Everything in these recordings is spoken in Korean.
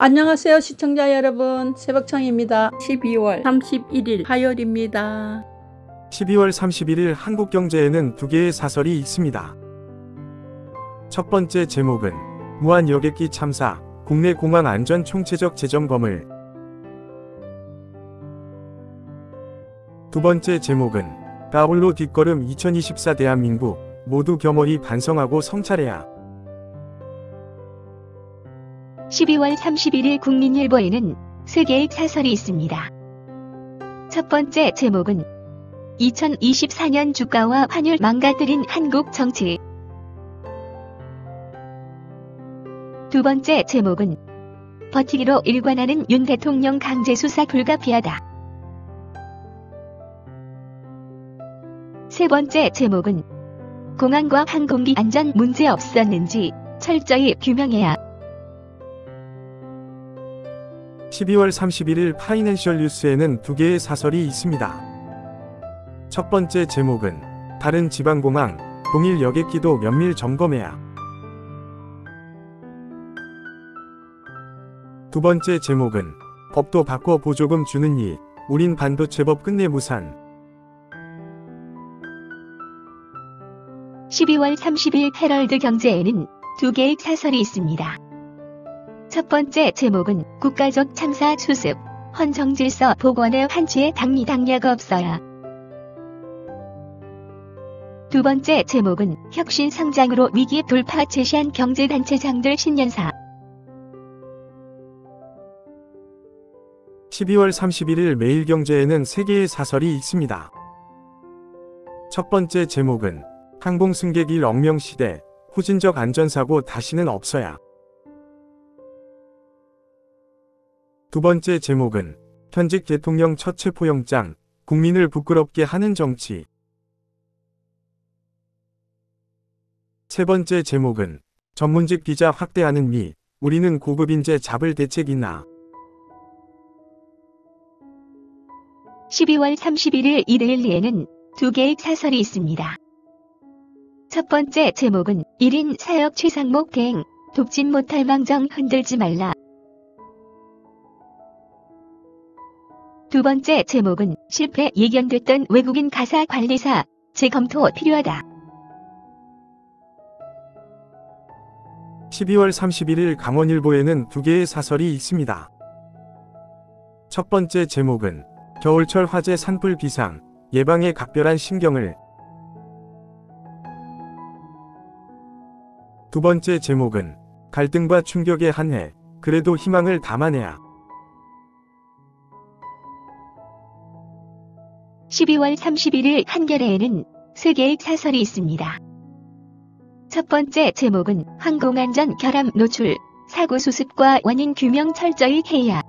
안녕하세요 시청자 여러분, 새벽창입니다. 12월 31일 화요일입니다. 12월 31일 한국경제에는 두 개의 사설이 있습니다. 첫 번째 제목은 무한 여객기 참사, 국내 공항 안전 총체적 재점검을. 두 번째 제목은 가홀로 뒷걸음 2024 대한민국 모두 겸허히 반성하고 성찰해야. 12월 31일 국민일보에는 세 개의 사설이 있습니다. 첫 번째 제목은 2024년 주가와 환율 망가뜨린 한국 정치. 두 번째 제목은 버티기로 일관하는 윤 대통령 강제 수사 불가피하다. 세 번째 제목은 공항과 항공기 안전 문제 없었는지 철저히 규명해야. 12월 31일 파이낸셜 뉴스에는 두 개의 사설이 있습니다. 첫 번째 제목은 다른 지방공항, 동일 여객기도 면밀 점검해야. 두 번째 제목은 법도 바꿔 보조금 주는 일, 우린 반도체법 끝내 무산. 12월 30일 헤럴드 경제에는 두 개의 사설이 있습니다. 첫 번째 제목은 국가적 참사 수습, 헌정질서 복원의 한치의 당리당략 없어야. 두 번째 제목은 혁신 성장으로 위기 돌파 제시한 경제단체장들 신년사. 12월 31일 매일경제에는 세 개의 사설이 있습니다. 첫 번째 제목은 항공승객 1억명 시대, 후진적 안전사고 다시는 없어야. 두 번째 제목은 현직 대통령 첫 체포영장, 국민을 부끄럽게 하는 정치. 세 번째 제목은 전문직 비자 확대하는 미, 우리는 고급 인재 잡을 대책 있나. 12월 31일 이데일리에는 두 개의 사설이 있습니다. 첫 번째 제목은 1인 사역 최상목 대행, 돕진 못할 망정 흔들지 말라. 두 번째 제목은 실패 예견됐던 외국인 가사 관리사, 재검토 필요하다. 12월 31일 강원일보에는 두 개의 사설이 있습니다. 첫 번째 제목은 겨울철 화재 산불 비상, 예방에 각별한 신경을. 두 번째 제목은 갈등과 충격의 한 해, 그래도 희망을 담아내야. 12월 31일 한겨레에는 세 개의 사설이 있습니다. 첫 번째 제목은 항공안전 결함 노출, 사고 수습과 원인 규명 철저히 해야.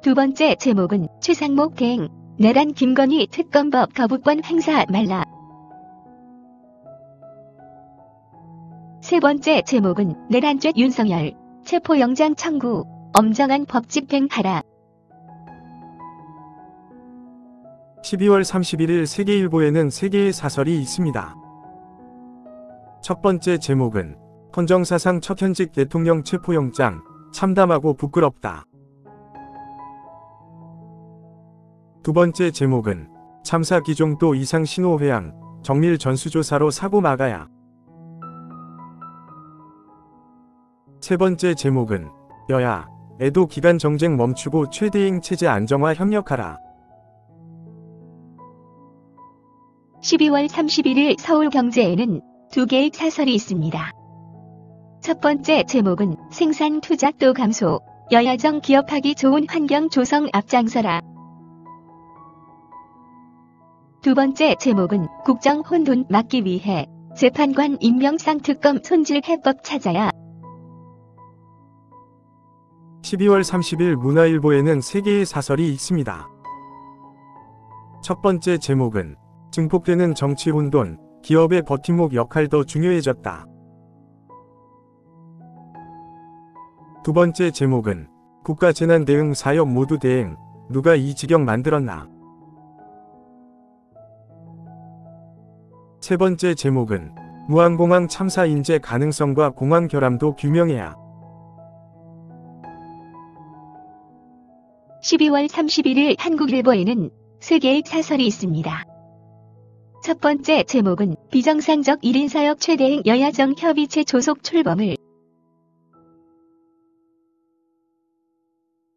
두 번째 제목은 최상목 대행, 내란 김건희 특검법 거부권 행사 말라. 세 번째 제목은 내란죄 윤석열, 체포영장 청구, 엄정한 법 집행하라. 12월 31일 세계일보에는 세 개의 사설이 있습니다. 첫 번째 제목은 헌정사상 첫 현직 대통령 체포영장, 참담하고 부끄럽다. 두 번째 제목은 참사 기종도 이상 신호 회항, 정밀 전수조사로 사고 막아야. 세 번째 제목은 여야, 애도 기간 정쟁 멈추고 최대행 체제 안정화 협력하라. 12월 31일 서울경제에는 두 개의 사설이 있습니다. 첫 번째 제목은 생산 투자도 감소, 여야정 기업하기 좋은 환경 조성 앞장서라. 두 번째 제목은 국정 혼돈 막기 위해 재판관 임명상 특검 손질 해법 찾아야. 12월 30일 문화일보에는 세 개의 사설이 있습니다. 첫 번째 제목은 증폭되는 정치 혼돈, 기업의 버팀목 역할 더 중요해졌다. 두 번째 제목은 국가재난대응 사역 모두 대행, 누가 이 지경 만들었나. 세 번째 제목은 무안공항 참사 인재 가능성과 공항 결함도 규명해야. 12월 31일 한국일보에는 3개의 사설이 있습니다. 첫 번째 제목은 비정상적 1인 사역 최대행 여야정 협의체 조속 출범을.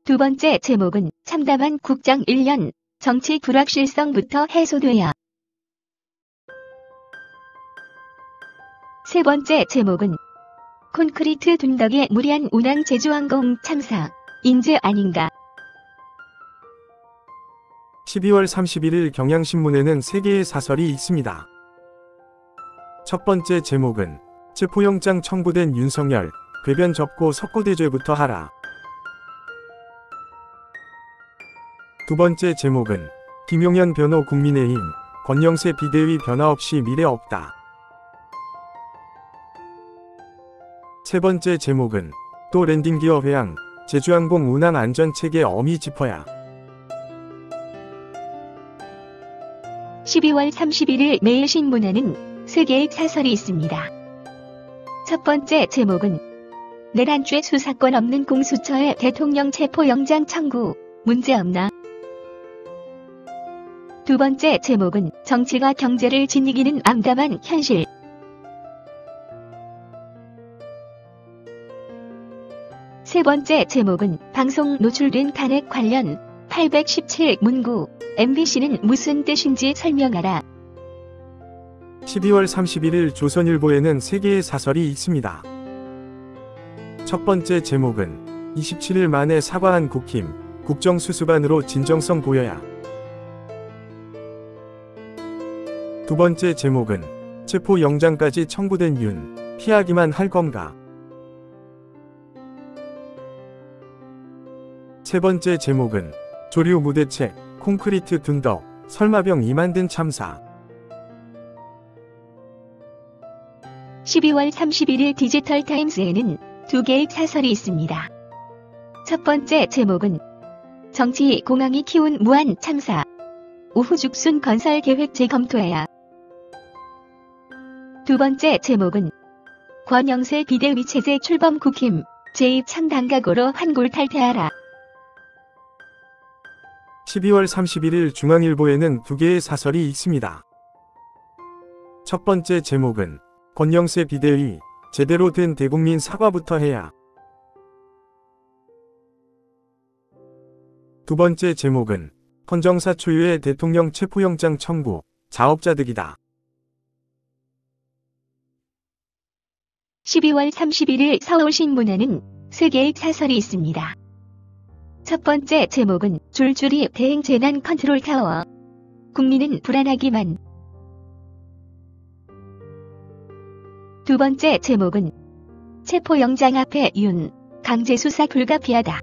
두 번째 제목은 참담한 국정 1년 정치 불확실성부터 해소돼야. 세 번째 제목은 콘크리트 둔덕의 무리한 운항 제주항공 참사 인재 아닌가. 12월 31일 경향신문에는 3개의 사설이 있습니다. 첫 번째 제목은 체포영장 청구된 윤석열, 궤변 접고 석고대죄부터 하라. 두 번째 제목은 김용현 변호 국민의힘, 권영세 비대위 변화 없이 미래 없다. 세 번째 제목은 또 랜딩기어 회항, 제주항공 운항 안전체계 엄히 짚어야. 12월 31일 매일신문에는 3개의 사설이 있습니다. 첫 번째 제목은 내란죄 수사권 없는 공수처의 대통령 체포영장 청구, 문제없나? 두 번째 제목은 정치가 경제를 짓이기는 암담한 현실. 세 번째 제목은 방송 노출된 탄핵 관련 817 문구, MBC는 무슨 뜻인지 설명하라. 12월 31일 조선일보에는 3개의 사설이 있습니다. 첫 번째 제목은 27일 만에 사과한 국힘, 국정수습안으로 진정성 보여야. 두 번째 제목은 체포영장까지 청구된 윤, 피하기만 할 건가. 세 번째 제목은 조류 무대책, 콘크리트 둔덕, 설마병 이만든 참사. 12월 31일 디지털타임스에는 2개의 사설이 있습니다. 첫 번째 제목은 정치 공항이 키운 무한 참사, 우후죽순 건설 계획 재검토해야. 두 번째 제목은 권영세 비대위 체제 출범 국힘, 제2참 당각으로 환골 탈퇴하라. 12월 31일 중앙일보에는 2개의 사설이 있습니다. 첫 번째 제목은 권영세 비대위, 제대로 된 대국민 사과부터 해야. 두 번째 제목은 헌정사 초유의 대통령 체포영장 청구, 자업자득이다. 12월 31일 서울신문에는 3개의 사설이 있습니다. 첫 번째 제목은 줄줄이 대행 재난 컨트롤 타워. 국민은 불안하기만. 두 번째 제목은 체포영장 앞에 윤, 강제수사 불가피하다.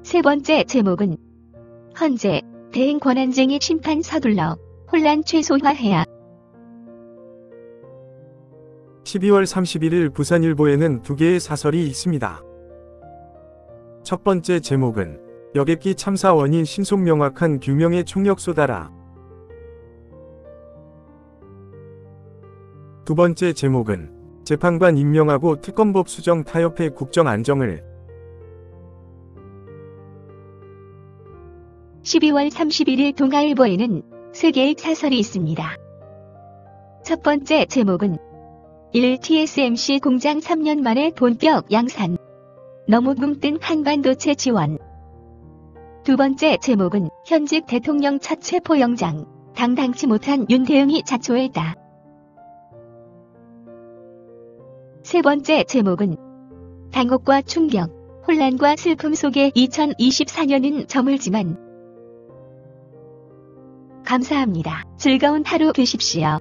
세 번째 제목은 헌재, 대행 권한쟁의 심판 서둘러, 혼란 최소화해야. 12월 31일 부산일보에는 2개의 사설이 있습니다. 첫 번째 제목은 여객기 참사 원인 신속 명확한 규명에 총력 쏟아라. 두 번째 제목은 재판관 임명하고 특검법 수정 타협해 국정 안정을. 12월 31일 동아일보에는 3개의 사설이 있습니다. 첫 번째 제목은 1. TSMC 공장 3년 만에 본격 양산. 너무 굼뜬 한반도체 지원. 두 번째 제목은 현직 대통령 첫 체포영장. 당당치 못한 윤 대응이 자초했다. 세 번째 제목은 당혹과 충격, 혼란과 슬픔 속에 2024년은 저물지만 감사합니다. 즐거운 하루 되십시오.